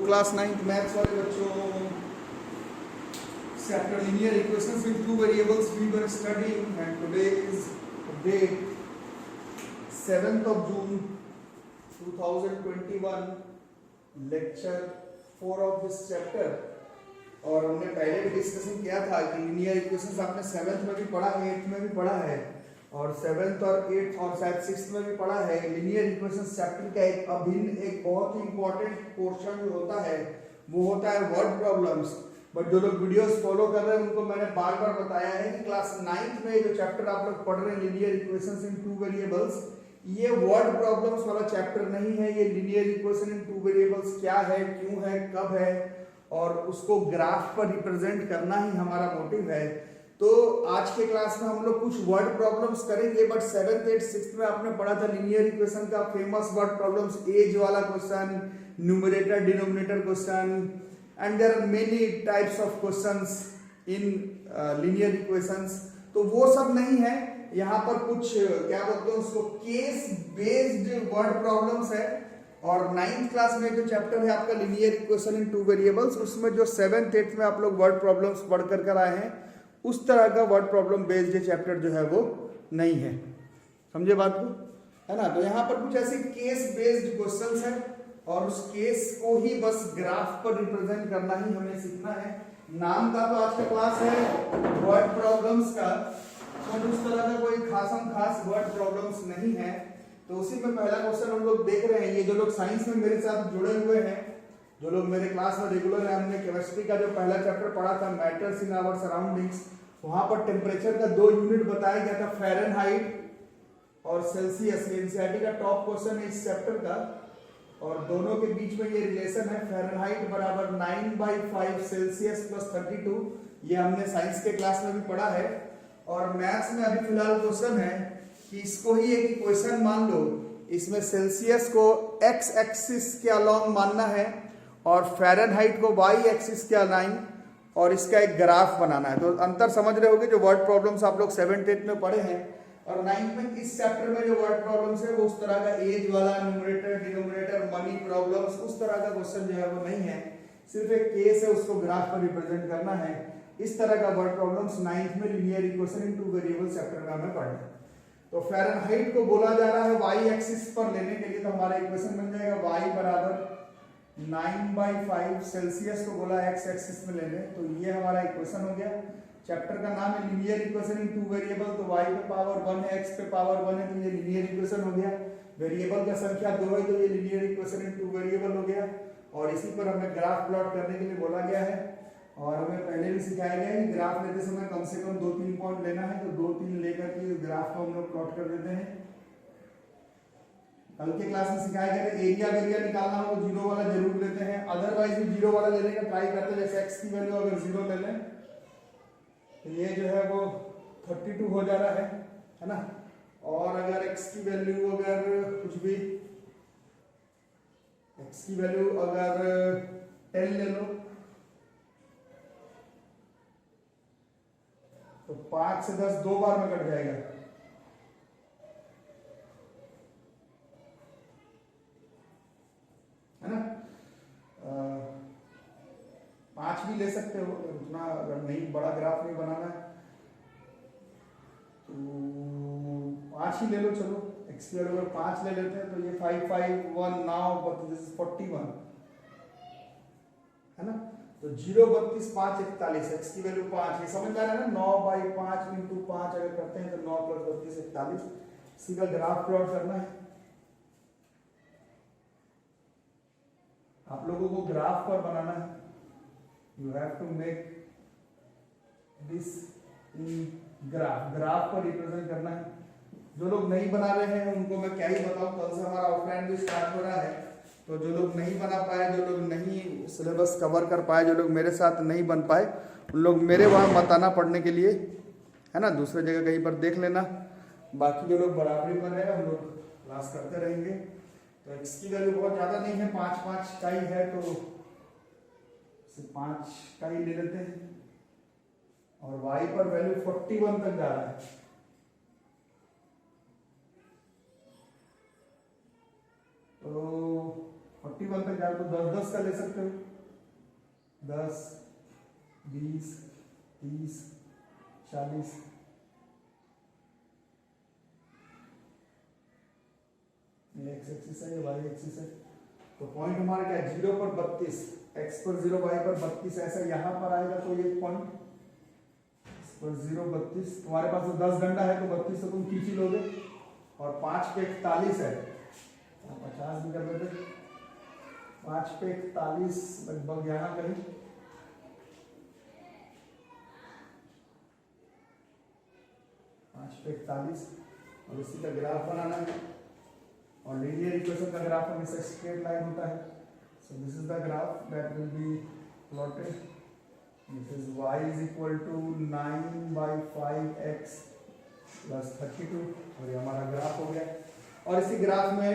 Class 9th maths वाले बच्चों, chapter linear equations with two variables we were studying, and today is date 7th of June 2021, lecture 4 of this chapter। और हमने पहले भी discussion किया था कि लीनियर इक्वेशंस आपने 7th में भी पढ़ा है, 8th में भी पढ़ा है, और 7th और 8th और शायद 6th में भी पढ़ा है। लीनियर इक्वेशंस चैप्टर का एक अभिन्न, एक बहुत ही इंपॉर्टेंट पोर्शन जो होता है वो होता है वर्ड प्रॉब्लम्स। बट जो लोग वीडियोस फॉलो कर रहे हैं उनको मैंने बार बार बताया है कि क्लास 9th में जो चैप्टर आप लोग पढ़ रहे हैं लीनियर इक्वेशंस इन टू वेरिएबल्स, ये वर्ड प्रॉब्लम्स वाला चैप्टर नहीं है। ये लीनियर इक्वेशन इन टू वेरिएबल्स क्या है, क्यों है, कब है, और उसको ग्राफ पर रिप्रेजेंट करना ही हमारा मोटिव है। तो आज के क्लास में हम लोग कुछ वर्ड प्रॉब्लम्स करेंगे। बट 7th 8th 6th में आपने पढ़ा था लीनियर इक्वेशन का फेमस वर्ड प्रॉब्लम्स, एज वाला question, numerator denominator question, and there are many types of questions in linear equations. तो वो सब नहीं है, यहाँ पर कुछ क्या बोलते हैं उसको, केस बेस्ड वर्ड प्रॉब्लम्स है। और 9th क्लास में जो चैप्टर है आपका लीनियर इक्वेशन इन टू वेरिएबल्स, उसमें जो 7th 8th में आप लोग वर्ड प्रॉब्लम्स पढ़ कर आए हैं, उस तरह का वर्ड प्रॉब्लम बेस्ड चैप्टर जो है वो नहीं है। समझे बात को, है ना। तो यहाँ पर कुछ ऐसे केस बेस्ड क्वेश्चंस हैं और उस केस को ही बस ग्राफ पर रिप्रेजेंट करना ही हमें सीखना है। नाम का तो आज का क्लास है वर्ड प्रॉब्लम्स का, तो उस तरह का कोई खास वर्ड प्रॉब्लम्स नहीं है। तो उसी में पहला क्वेश्चन हम लोग देख रहे हैं। ये जो लोग साइंस में मेरे साथ जुड़े हुए हैं, जो लोग मेरे क्लास में रेगुलर है, हमने केमिस्ट्री का जो पहला चैप्टर पढ़ा था मैटर्स इन आवर सराउंडिंग्स, वहां पर टेम्परेचर का 2 यूनिट बताया गया था, फ़ारेनहाइट और सेल्सियस। एनसीईआरटी का टॉप क्वेश्चन है इस चैप्टर का, और दोनों के बीच में ये रिलेशन है फ़ारेनहाइट बराबर 9/5 सेल्सियस प्लस 32। ये हमने साइंस के क्लास में भी पढ़ा है। और मैथ्स में अभी फिलहाल क्वेश्चन है कि इसको ही एक इक्वेशन मान लो, इसमें सेल्सियस को एक्स एक्सिस के अलोंग मानना है और फ़ारेनहाइट को वाई एक्सिस के अलाइन, और इसका एक ग्राफ बनाना है। तो अंतर समझ रहे होगे, जो वर्ड प्रॉब्लम्स आप लोग 7th 8th में पढ़े हैं और 9th में इस चैप्टर में जो वर्ड प्रॉब्लम्स है वो उस तरह का एज वाला, न्यूमरेटर डिनोमिनेटर, मनी प्रॉब्लम्स, उस तरह का क्वेश्चन जो है वो नहीं है। सिर्फ एक केस है, उसको ग्राफ पर रिप्रेजेंट करना है। इस तरह का वर्ड प्रॉब्लम्स 9th में लीनियर इक्वेशन इन टू वेरिएबल चैप्टर में हमें पढ़ना है। तो फ़ारेनहाइट को बोला जा रहा है वाई एक्सिस पर लेने के लिए, तो हमारा इक्वेशन बन जाएगा वाई बराबर 9/5, सेल्सियस को बोला एक्स एक्सिस में लेने, तो ये हमारा इक्वेशन हो गया। चैप्टर का नाम है लीनियर इक्वेशन इन टू वेरिएबल, तो y पे पावर 1 है, x पे पावर 1 है, तो ये लीनियर इक्वेशन हो गया। वेरिएबल का संख्या 2 है, तो ये लीनियर इक्वेशन इन टू वेरिएबल हो गया। और इसी पर हमें ग्राफ प्लॉट करने के लिए बोला गया है, और हमें पहले भी सिखाया गया है कि ग्राफ लेते समय कम से कम 2-3 पॉइंट लेना है। तो 2-3 लेकर के ग्राफ को हम लोग प्लॉट कर देते हैं। कल के क्लास में सिखाया गया था एरिया वेरिया निकालना हो तो 0 वाला जरूर लेते हैं, अदरवाइज भी 0 वाला लेने का ट्राई करते हैं। जैसे x की वैल्यू अगर 0 ले लें तो ये जो है वो 32 हो जा रहा है ना। और अगर x की वैल्यू अगर कुछ भी, x की वैल्यू अगर 10 ले लो तो 5 से 10 2 बार में कट जाएगा, है ना। 5 भी ले सकते हो, उतना अगर नहीं बड़ा ग्राफ नहीं बनाना है तो 5 ही ले लो। चलो x की वैल्यू 5 ले लेते हैं, तो ये 5 5 1 नाउ बट दिस इज 41, है ना। तो 0 32 5 41, x की वैल्यू 5, ये समझ में आ रहा है ना। 9/5 × 5 अगर करते हैं तो 9 + 32 41। इसी का ग्राफ प्लॉट करना है आप लोगों को, ग्राफ पर बनाना है। You have to make this in graph पर रिप्रेजेंट करना है। जो लोग नहीं बना रहे हैं उनको मैं क्या ही बताऊं, कल से हमारा ऑफलाइन भी स्टार्ट हो रहा है। तो जो लोग नहीं बना पाए, जो लोग नहीं सिलेबस कवर कर पाए, जो लोग मेरे साथ नहीं बन पाए, उन लोग मेरे वहाँ मत आना पढ़ने के लिए, है ना। दूसरे जगह कहीं पर देख लेना। बाकी जो लोग बराबरी पर है हम लोग क्लास करते रहेंगे। तो x की वैल्यू बहुत ज़्यादा नहीं है, 5 का ही है, तो 5 का ही ले लेते हैं। और y पर वैल्यू 41 तक जा रहा है, तो 41 तक जाओ तो 10 का ले सकते हो, 10, 20, 30, 40, एक्स एक्सिस है, वाई एक्सिस है। तो पॉइंट हमारा क्या है, 0 पर 32, एक्स पर 0, वाई पर 32, ऐसा यहाँ पर आएगा तो ये पॉइंट पर 0, 32, तुम्हारे पास तो 10 डंडा है तो 32 तो तुम खींच ही लोगे, और 5 पे 41 है, 50 भी कर लेते, 5 पे 41 लगभग यहाँ कहीं, पे 41, और इसी का ग्राफ बनाना है, और लीनियर इक्वेशन का ग्राफ हमेशा स्ट्रेट लाइन होता है। So this is the graph that will be plotted, this is y is equal to 9/5x plus 32, और ये हमारा ग्राफ हो गया। और इसी ग्राफ में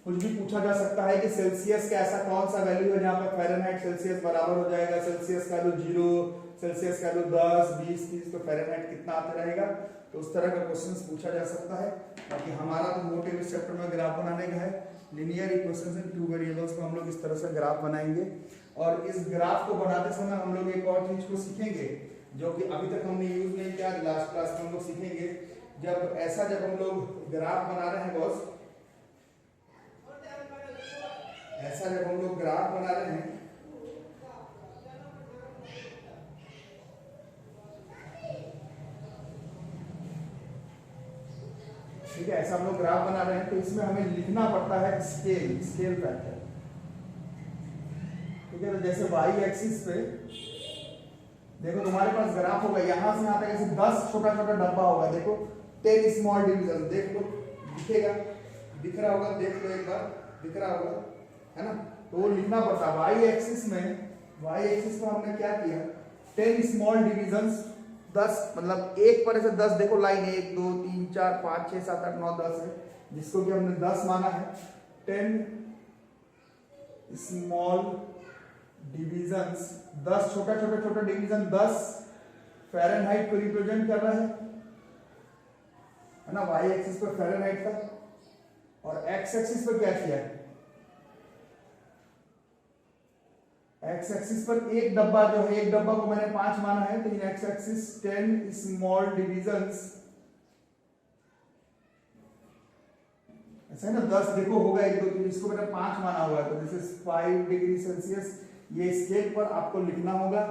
कुछ भी पूछा जा सकता है कि सेल्सियस का ऐसा कौन सा वैल्यू है जहाँ पर फ़ारेनहाइट सेल्सियस बराबर हो जाएगा, सेल्सियस का जो 0, सेल्सियस का जो 10, 20, 30, तो फ़ारेनहाइट कितना आता रहेगा, तो उस तरह का क्वेश्चंस पूछा जा सकता है। बाकी हमारा तो मोटिव इस चैप्टर में ग्राफ बनाने का है, लीनियर इक्वेशंस इन 2 वेरिएबल्स को हम लोग इस तरह से ग्राफ बनाएंगे। और इस ग्राफ को बनाते समय हम लोग एक और चीज को सीखेंगे जो कि अभी तक हमने यूज नहीं किया, लास्ट क्लास में हम लोग सीखेंगे। जब हम लोग ग्राफ बना रहे हैं बॉस, ऐसा जब हम लोग ग्राफ बना रहे हैं ठीक है, ऐसा हम लोग ग्राफ बना रहे हैं तो इसमें हमें लिखना पड़ता है स्केल फैक्टर। ठीक है, तो जैसे y एक्सिस पे देखो तुम्हारे पास ग्राफ होगा, यहां से यहां तक ऐसे 10 छोटा छोटा डब्बा होगा, देखो 10 स्मॉल डिवीजन, देख लो दिखेगा, दिख रहा होगा, देख लो एक बार, दिख रहा होगा, है ना। तो वो लिखना पड़ता है y एक्सिस में हमने क्या किया, 10 स्मॉल डिविजन्स, 10 मतलब एक पर ऐसे 10 देखो लाइन 1 2 3 4 5 6 7 8 9 10 है, जिसको कि हमने 10 माना है। 10 स्मॉल डिविजन्स, 10 छोटा डिवीजन 10 फ़ारेनहाइट को रिप्रेजेंट कर रहा है ना, वाई एक्सिस पर फ़ारेनहाइट का, और एक्स एक्सिस पर क्या किया है, एक्स एक्सिस पर एक डब्बा जो है, एक डब्बा को मैंने 5 माना है, तो इन एक्स एक्सिस 10 स्मॉल डिविजन्स, ऐसा है ना, 10 देखो होगा 1 2 3, इसको मैंने 5 माना हुआ है, तो दिस इज 5 डिग्री सेल्सियस। ये स्केल पर आपको लिखना होगा।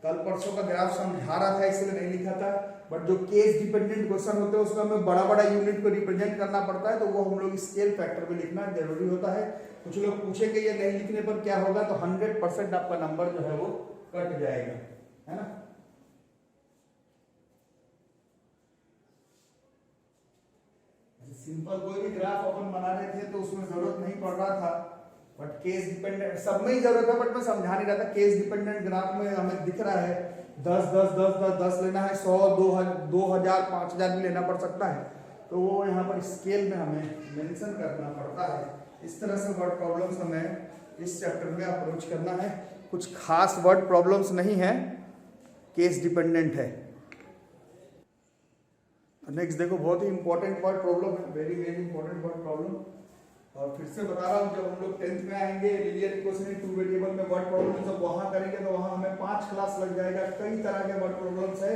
कल परसों का ग्राफ समझा रहा था इसलिए नहीं लिखा था, बट जो केस डिपेंडेंट क्वेश्चन होते हैं उसमें हमें बड़ा यूनिट को रिप्रेजेंट करना पड़ता है, तो वो हम लोग स्केल फैक्टर में लिखना जरूरी होता है। कुछ लोग पूछेंगे ये नहीं लिखने पर क्या होगा, तो 100% आपका नंबर जो है वो कट जाएगा, है ना। सिंपल कोई भी ग्राफ अपन बना रहे थे तो उसमें जरूरत नहीं पड़ रहा था, बट केस डिपेंडेंट सब में ही जरूरत है, बट मैं समझा नहीं रहा था। केस डिपेंडेंट ग्राफ में हमें दिख रहा है 10 10 10 10 10 लेना है, 100 2000 5000 भी लेना पड़ सकता है, तो वो यहाँ पर स्केल में हमें मेंशन करना पड़ता है। इस तरह से वर्ड प्रॉब्लम्स हमें इस चैप्टर में अप्रोच करना है। कुछ खास वर्ड प्रॉब्लम्स नहीं है, केस डिपेंडेंट है। नेक्स्ट देखो, बहुत ही इंपॉर्टेंट वर्ड प्रॉब्लम है, वेरी इंपॉर्टेंट वर्ड प्रॉब्लम। और फिर से बता रहा हूँ, जब हम लोग 10th में आएंगे लीनियर इक्वेशन इन 2 वेरिएबल में वर्ड प्रॉब्लम जब वहां करेंगे तो वहां हमें 5 क्लास लग जाएगा। कई तरह के वर्ड प्रॉब्लम्स है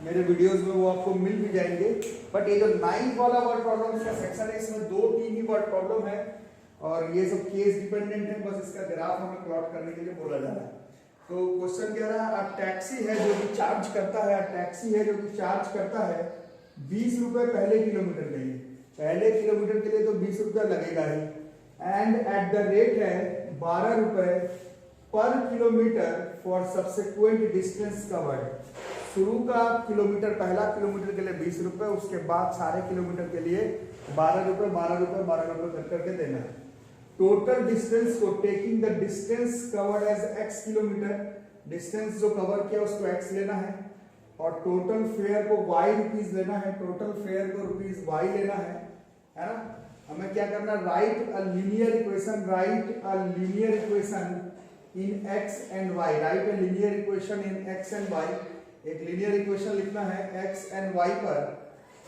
मेरे वीडियोस में, वो आपको मिल भी जाएंगे। बट ये जो 9th वाला वर्ड प्रॉब्लम का सेक्शन है, इसमें 2-3 ही वर्ड प्रॉब्लम है, और ये सब केस डिपेंडेंट है, बस इसका ग्राफ हमें प्लॉट करने के लिए बोला जा रहा है। तो क्वेश्चन कह रहा है, टैक्सी है जो कि चार्ज करता है, टैक्सी है जो कि चार्ज करता है 20 रुपए पहले किलोमीटर के लिए, पहले किलोमीटर के लिए तो 20 रुपया लगेगा ही, एंड एट द रेट है 12 रुपए पर kilometre for subsequent distance covered. शुरू का किलोमीटर, पहला किलोमीटर के लिए 20 रुपए, उसके बाद सारे किलोमीटर के लिए 12 रुपए 12 रुपए 12 रुपए कर करके देना है। टोटल डिस्टेंस को, taking the distance covered as x kilometre, distance जो कवर किया उसको x लेना है, और टोटल फेयर को y रुपीज लेना है, टोटल फेयर को रुपीज y लेना है ना। हमें क्या करना, write a linear equation in x and y, write a linear equation in x and y, एक लीनियर इक्वेशन लिखना है x एंड y पर,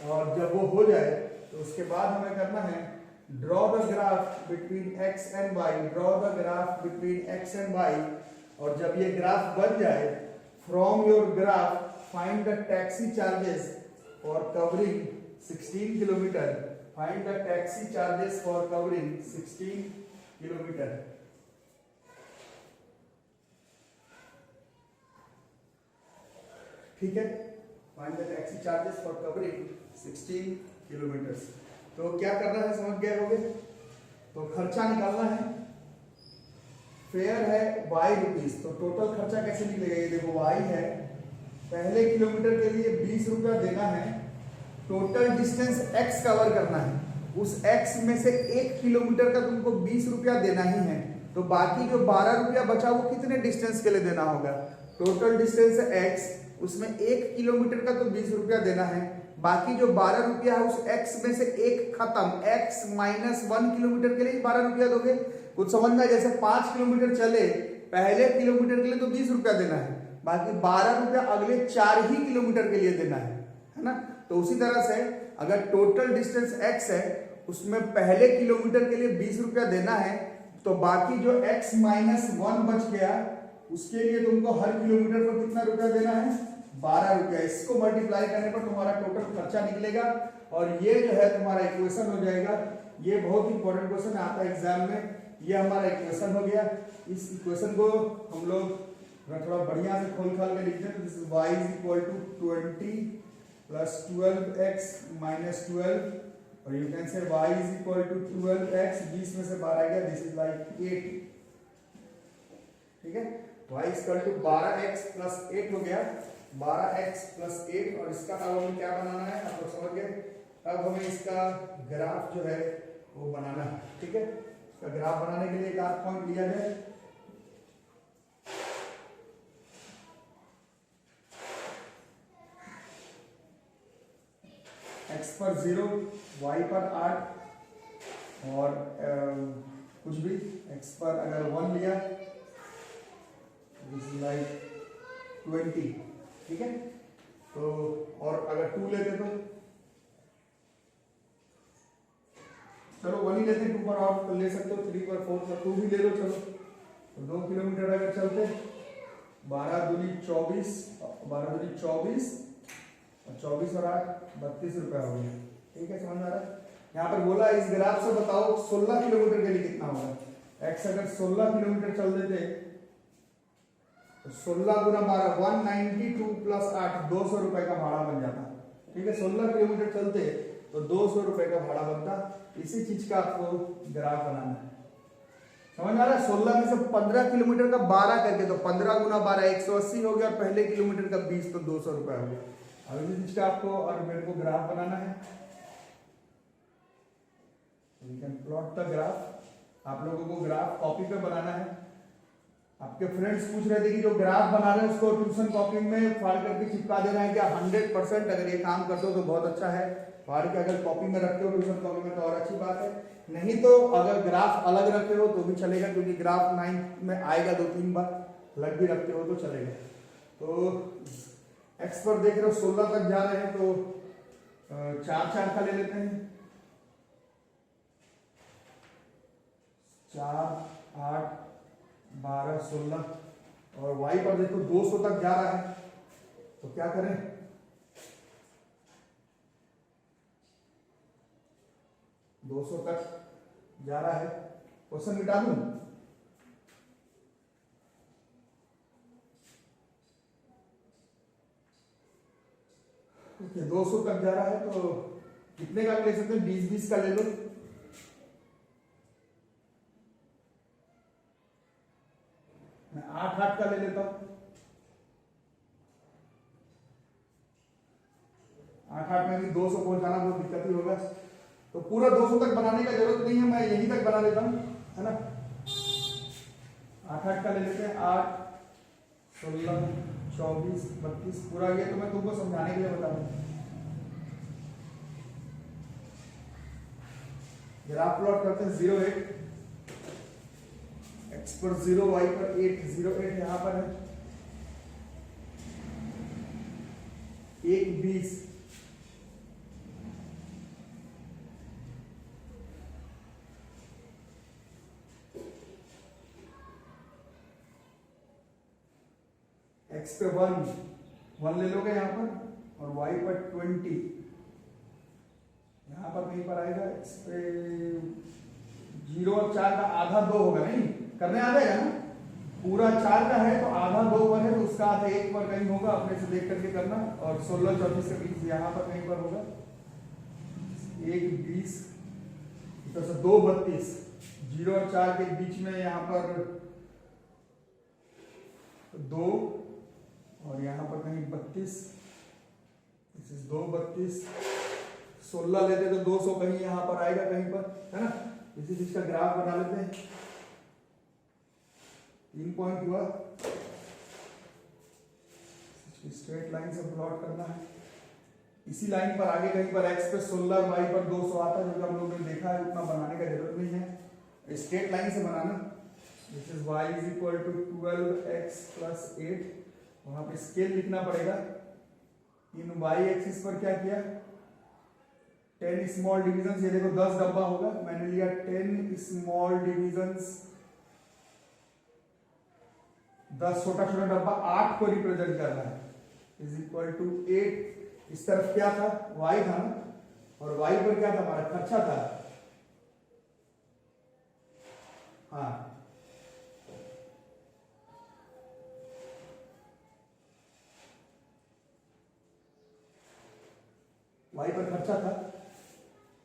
और जब वो हो जाए तो उसके बाद हमें करना है draw the graph between x and y, draw the graph between x and y, और जब ये ग्राफ बन जाए, from your graph find the taxi charges for covering 16 kilometre, find the taxi charges for covering 16 kilometre. ठीक है, find the taxi charges for covering 16 kilometre. तो क्या करना है, समझ गए होगे। तो खर्चा निकालना है, फेयर है y रुपीज, तो टोटल खर्चा कैसे निकलेगा, ये देखो y है, पहले किलोमीटर के लिए 20 रुपया देना है, टोटल डिस्टेंस x कवर करना है, उस x में से 1 किलोमीटर का तुमको 20 रुपया देना ही है, तो बाकी जो 12 रुपया बचा वो कितने डिस्टेंस के लिए देना होगा, टोटल डिस्टेंस है x, उसमें 1 किलोमीटर का तो 20 रुपया देना है, बाकी जो 12 रुपया है उस x में से 1 खत्म, x माइनस 1 किलोमीटर के लिए 12 रुपया दोगे। कुछ समझ में, जैसे 5 किलोमीटर चले, पहले किलोमीटर के लिए तो 20 रुपया देना है, बाकी 12 रुपया अगले 4 ही किलोमीटर के लिए देना है ना। तो उसी तरह से अगर टोटल डिस्टेंस x है, उसमें पहले किलोमीटर के लिए 20 रुपया देना है, तो बाकी जो x माइनस 1 बच गया उसके लिए तुमको हर किलोमीटर पर कितना रुपया देना है, 12 रुपया। इसको मल्टीप्लाई करने पर तुम्हारा टोटल खर्चा निकलेगा, और ये जो है तुम्हारा इक्वेशन हो जाएगा। ये बहुत इंपॉर्टेंट क्वेश्चन आता है एग्जाम में, ये हमारा इक्वेशन हो गया। इस इक्वेशन को हम लोग थोड़ा बढ़िया से खोल खाल के लिखते हैं। This is y is equal to 20 plus 12x minus 12, और you can say y is equal to 12x, 20 में से 12 गया, दिस इज लाइक 8। ठीक है, y is equal to 12x plus 8 हो गया, 12x प्लस 8, और इसका अब हमें क्या बनाना है, आप लोग समझ गए। अब हमें इसका ग्राफ जो है वो बनाना है। ठीक है, इसका ग्राफ बनाने के लिए एक आध पॉइंट लिया जाए। x पर 0, y पर 8, और कुछ भी x पर अगर 1 लिया, दिस इज लाइक 20। ठीक है, तो और अगर 2 लेते तो चलो 1 ही लेते, 2 पर और ले सकते हो, 3 पर 4 पर 2 भी ले लो। चलो तो 2 किलोमीटर अगर चलते, 12 दूनी 24, 12 दूनी 24, और 24 और 8 32 रुपया हो गया। ठीक है, समझ आ रहा है। यहाँ पर बोला इस ग्राफ से बताओ 16 किलोमीटर के लिए कितना होगा। x अगर 16 किलोमीटर चल देते, तो 16 गुना 12 192 प्लस 8 200 रुपए का भाड़ा बन जाता। ठीक है, 16 किलोमीटर चलते तो 200 रुपए का भाड़ा बनता। इसी चीज का आपको ग्राफ बनाना है, समझ आ रहा है। 16 में से 15 किलोमीटर का 12 करके, तो 15 गुना 12 180 हो गया, और पहले किलोमीटर का 20 तो 200 रुपए हो गया। अब इसी चीज का आपको और मेरे को ग्राफ बनाना है। We can plot the graph. आप लोगों को ग्राफ कॉपी पे बनाना है। आपके फ्रेंड्स पूछ रहे थे कि जो ग्राफ बना रहे हैं उसको ट्यूशन कॉपी में फाड़ करके चिपका देना है क्या। 100% अगर ये काम करते हो तो बहुत अच्छा है। फाड़ के अगर कॉपी में रखते हो ट्यूशन कॉपी में तो और अच्छी बात है, नहीं तो अगर ग्राफ अलग रखे हो तो भी चलेगा, क्योंकि ग्राफ 9th में आएगा 2-3 बार, अलग भी रखते हो तो चलेगा। तो एक्स पर देख रहे हो 16 तक जा रहे हैं, तो 4 का ले लेते हैं। 4, 8, 12, 16, और y पर देखो 200 तक जा रहा है, तो क्या करें, $200 तक जा रहा है। क्वेश्चन मिटा दूं, ओके 200 तक जा रहा है, तो कितने का ले सकते हैं, 20-20 का ले लो। मैं 8-8 का ले लेता हूं। 8-8 में भी 200 पहुंचाना बहुत दिक्कत ही होगा, तो पूरा 200 तक बनाने का जरूरत नहीं है, मैं यहीं तक बना लेता हूं, है ना। 8-8 का ले लेते हैं। 8, 16, 24, 32 पूरा। ये तो मैं तुमको समझाने के लिए बता रहा हूं। ग्राफ प्लॉट करते हैं। 0-8, x पर 0, y पर 8, 0-8 यहां पर है। 1-20, x पे 1 ले लोगे यहाँ पर, और y पर 20, यहाँ पर कहीं पर आएगा x पे 0 और 4 का आधा 2 होगा, नहीं करने आ जाएगा ना, पूरा 4 का है तो आधा 2 पर है तो उसका आधा 1 पर कहीं होगा, अपने से देख करके करना। और 16 24 के बीच यहाँ पर कहीं पर होगा 1 20, इधर से 2 32, 0 और 4 के बीच में यहाँ पर 2, और यहाँ पर कहीं 32, 2 32, 16 लेते तो 200 कहीं यहाँ पर आएगा कहीं पर, है ना। इसी चीज का ग्राफ बना लेते हैं। 3 पॉइंट हुआ, स्ट्रेट लाइन से प्लॉट करना है। इसी लाइन पर आगे कहीं पर x पे 16 और y पर 200 आता है, जो कि हम लोगों ने देखा है, उतना बनाने का जरूरत नहीं है, स्ट्रेट लाइन से बनाना। This is y is equal to 12x plus 8, वहां पे स्केल लिखना पड़ेगा। इन y एक्सिस पर क्या किया, 10 स्मॉल डिविजन्स, ये देखो 10 डब्बा होगा, मैंने लिया 10 स्मॉल डिविजन्स, 10 छोटा छोटा डब्बा 8 को रिप्रेजेंट कर रहा है, इज इक्वल टू 8। इस तरफ क्या था, y था ना, और y पर क्या था, हमारा खर्चा था। हाँ, y पर खर्चा था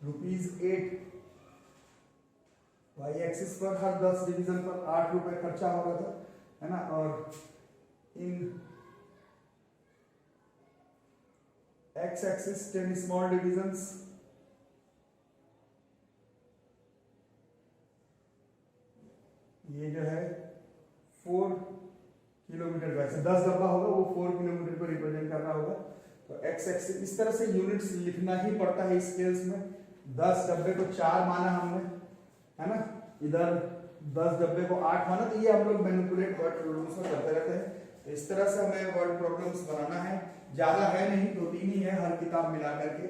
₹8, y एक्सिस पर हर 10 डिवीजन पर 8 रुपए खर्चा हो रहा था, है ना। और इन x एक्सिस 10 स्मॉल डिविजन्स, ये जो है 4 किलोमीटर का, 10 डब्बा होगा वो 4 किलोमीटर को रिप्रेजेंट कर रहा होगा। तो x एक्सिस, इस तरह से यूनिट्स लिखना ही पड़ता है स्केल्स में। 10 डब्बे को 4 माना हमने, है ना, इधर 10 डब्बे को 8 माना, तो ये हम लोग मैनिपुलेट वर्ड प्रॉब्लम्स में करते रहते हैं। तो इस तरह से हमें वर्ड प्रॉब्लम्स बनाना है, ज्यादा है नहीं, 2-3 ही है हर किताब मिला करके।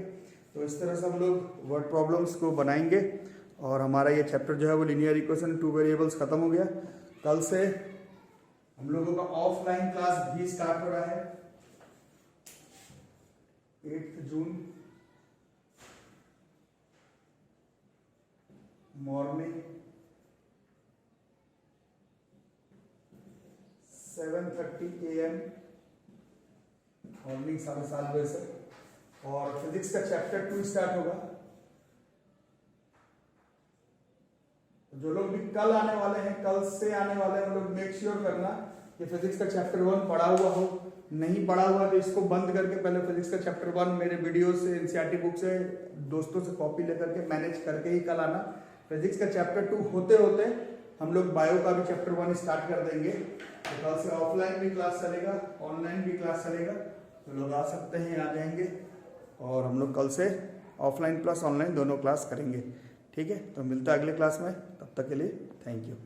तो इस तरह से हम लोग वर्ड प्रॉब्लम्स को बनाएंगे, और हमारा ये चैप्टर जो है वो लीनियर इक्वेशन 2 वेरिएबल्स खत्म हो गया। कल से हम लोगों का ऑफलाइन क्लास भी स्टार्ट हो रहा है, 8 जून मॉर्निंग 7:30 AM, मॉर्निंग 7:30 बजे से। और फिजिक्स का चैप्टर 2 स्टार्ट होगा। जो लोग भी कल आने वाले हैं, कल से आने वाले हैं, वो लोग मेक श्योर करना कि फिजिक्स का चैप्टर 1 पढ़ा हुआ हो। नहीं पढ़ा हुआ तो इसको बंद करके पहले फिजिक्स का चैप्टर 1 मेरे वीडियो से, एनसीईआरटी बुक से, दोस्तों से कॉपी लेकर के मैनेज करके ही कल आना। फिजिक्स का चैप्टर 2 होते होते हम लोग बायो का भी चैप्टर 1 स्टार्ट कर देंगे। तो कल से ऑफलाइन भी क्लास चलेगा, ऑनलाइन भी क्लास चलेगा, तो लोग आ सकते हैं, आ जाएंगे, और हम लोग कल से ऑफलाइन प्लस ऑनलाइन दोनों क्लास करेंगे। ठीक है, तो मिलता है अगले क्लास में, तब तक के लिए थैंक यू।